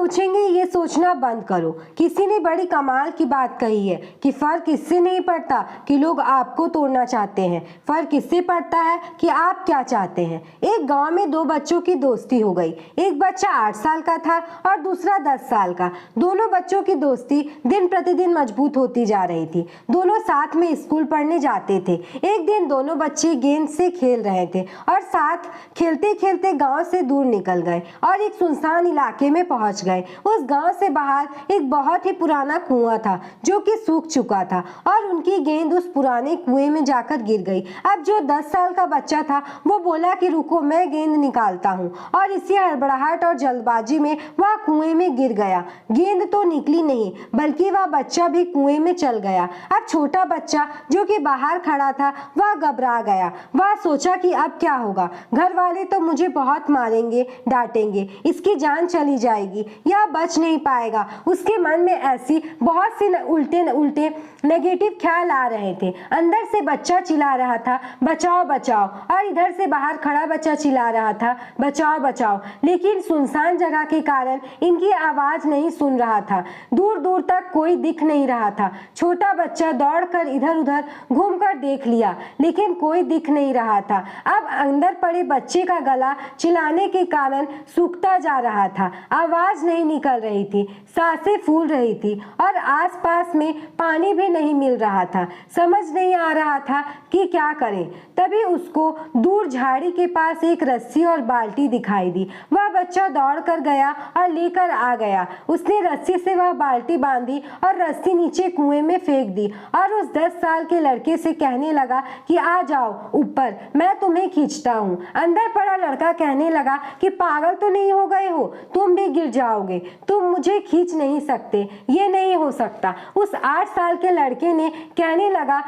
सोचेंगे ये सोचना बंद करो। किसी ने बड़ी कमाल की बात कही है कि फर्क इससे नहीं पड़ता कि लोग आपको तोड़ना चाहते हैं, फर्क इससे पड़ता है कि आप क्या चाहते हैं। एक गांव में दो बच्चों की दोस्ती हो गई। एक बच्चा 8 साल का था और दूसरा 10 साल का। दोनों बच्चों की दोस्ती दिन प्रतिदिन मजबूत होती जा रही थी। दोनों साथ में स्कूल पढ़ने जाते थे। एक दिन दोनों बच्चे गेंद से खेल रहे थे और साथ खेलते खेलते गांव से दूर निकल गए और एक सुनसान इलाके में पहुंच गए। उस गांव से बाहर एक बहुत ही पुराना कुआं था जो कि सूख चुका था और उनकी गेंद उस पुराने कुएं में जाकर गिर गई। अब जो 10 साल का बच्चा था वो बोला कि रुको, मैं गेंद निकालता हूँ, और इसी हड़बड़ाहट और जल्दबाजी में वह कुएं में गिर गया। गेंद तो निकली नहीं बल्कि वह बच्चा भी कुएं में चल गया। अब छोटा बच्चा जो कि बाहर खड़ा था वह घबरा गया। वह सोचा कि अब क्या होगा, घर वाले तो मुझे बहुत मारेंगे, डांटेंगे, इसकी जान चली जाएगी, यह बच नहीं पाएगा। उसके मन में ऐसी बहुत सी उल्टे नेगेटिव ख्याल आ रहे थे। अंदर से बच्चा चिल्ला रहा था बचाओ बचाओ, और इधर से बाहर खड़ा बच्चा चिल्ला रहा था बचाओ बचाओ, लेकिन सुनसान जगह के कारण इनकी आवाज नहीं सुन रहा था। दूर दूर तक कोई दिख नहीं रहा था। छोटा बच्चा दौड़कर इधर उधर घूमकर देख लिया लेकिन कोई दिख नहीं रहा था। अब अंदर पड़े बच्चे का गला चिल्लाने के कारण सूखता जा रहा था, आवाज नहीं निकल रही थी, सांसें फूल रही थी और आसपास में पानी भी नहीं मिल रहा था। समझ नहीं आ रहा था कि क्या करें। तभी उसको दूर झाड़ी के पास एक रस्सी और बाल्टी दिखाई दी। वह बच्चा दौड़ कर गया और लेकर आ गया। उसने रस्सी से वह बाल्टी बांधी और रस्सी नीचे कुएं में फेंक दी और उस 10 साल के लड़के से कहने लगा कि आ जाओ ऊपर, मैं तुम्हें खींचता हूँ। अंदर पड़ा लड़का कहने लगा कि पागल तो नहीं हो गए हो, तुम भी गिर जाओगे, तुम मुझे खींच नहीं सकते, ये नहीं हो सकता। उस 8 साल के लड़के ने कहने लगा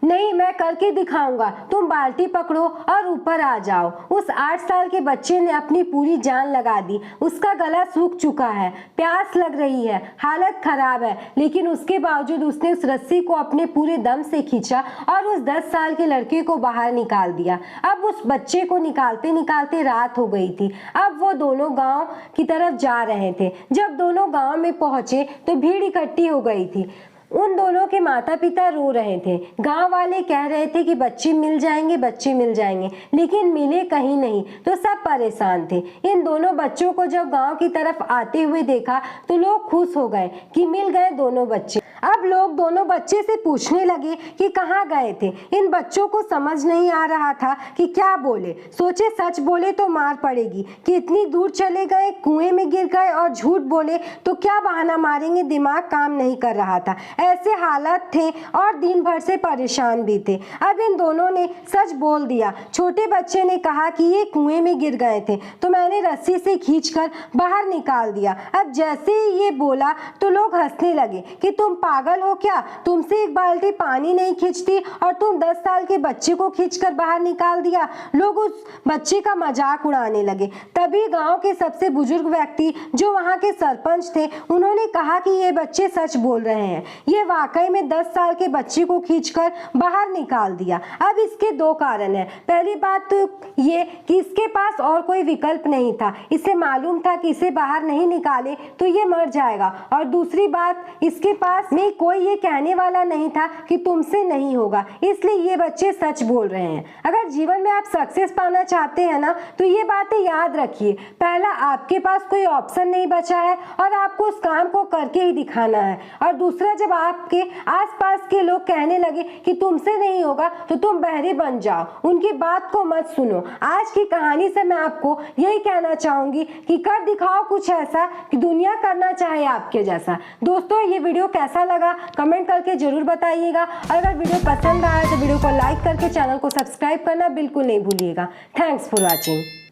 नहीं, मैं करके दिखाऊंगा, तुम बाल्टी पकड़ो और ऊपर आ जाओ। उस 8 साल के बच्चे ने अपनी पूरी जान लगा दी। उसका गला सूख चुका है, प्यास लग रही है, हालत खराब है, लेकिन उसके बावजूद उसने उस रस्सी को अपने पूरे दम से खींचा और उस 10 साल के लड़के को बाहर निकाल दिया। अब उस बच्चे को निकालते निकालते रात हो गई थी। अब वो दोनों गांव की तरफ जा रहे थे। जब दोनों गांव में पहुंचे तो भीड़ इकट्ठी हो गई थी। उन दोनों के माता पिता रो रहे थे। गांव वाले कह रहे थे कि बच्चे मिल जाएंगे, बच्चे मिल जाएंगे, लेकिन मिले कहीं नहीं, तो सब परेशान थे। इन दोनों बच्चों को जब गांव की तरफ आते हुए देखा तो लोग खुश हो गए कि मिल गए दोनों बच्चे। अब लोग दोनों बच्चे से पूछने लगे कि कहाँ गए थे। इन बच्चों को समझ नहीं आ रहा था कि क्या बोले। सोचे सच बोले तो मार पड़ेगी कि इतनी दूर चले गए, कुएं में गिर गए, और झूठ बोले तो क्या बहाना मारेंगे, दिमाग काम नहीं कर रहा था। ऐसे हालात थे और दिन भर से परेशान भी थे। अब इन दोनों ने सच बोल दिया। छोटे बच्चे ने कहा कि ये कुएं में गिर गए थे तो मैंने रस्सी से खींचकर बाहर निकाल दिया। अब जैसे ही ये बोला तो लोग हंसने लगे कि तुम पागल हो क्या, तुमसे एक बाल्टी पानी नहीं खींचती और तुम 10 साल के बच्चे को खींचकर बाहर निकाल दिया। लोग उस बच्चे का मजाक उड़ाने लगे। तभी गांव के सबसे बुजुर्ग व्यक्ति जो वहां के सरपंच थे, उन्होंने कहा कि ये बच्चे सच बोल रहे हैं, ये वाकई में 10 साल के बच्चे को खींचकर बाहर निकाल दिया। अब इसके 2 कारण हैं। पहली बात तो ये कि इसके पास और कोई विकल्प नहीं था, इसे मालूम था कि इसे बाहर नहीं निकाले तो ये मर जाएगा, और दूसरी बात इसके पास में कोई ये कहने वाला नहीं था कि तुमसे नहीं होगा, इसलिए ये बच्चे सच बोल रहे हैं। अगर जीवन में आप सक्सेस पाना चाहते हैं ना तो ये बातें याद रखिए। पहला, आपके पास कोई ऑप्शन नहीं बचा है और आपको उस काम को करके ही दिखाना है, और दूसरा, जब आपके आसपास के लोग कहने लगे कि तुमसे नहीं होगा तो तुम बहरे बन जाओ, उनकी बात को मत सुनो। आज की कहानी से मैं आपको यही कहना चाहूंगी कि कर दिखाओ कुछ ऐसा कि दुनिया करना चाहे आपके जैसा। दोस्तों, ये वीडियो कैसा लगा कमेंट करके जरूर बताइएगा, और अगर वीडियो पसंद आया तो वीडियो को लाइक करके चैनल को सब्सक्राइब करना बिल्कुल नहीं भूलिएगा। Thanks for watching.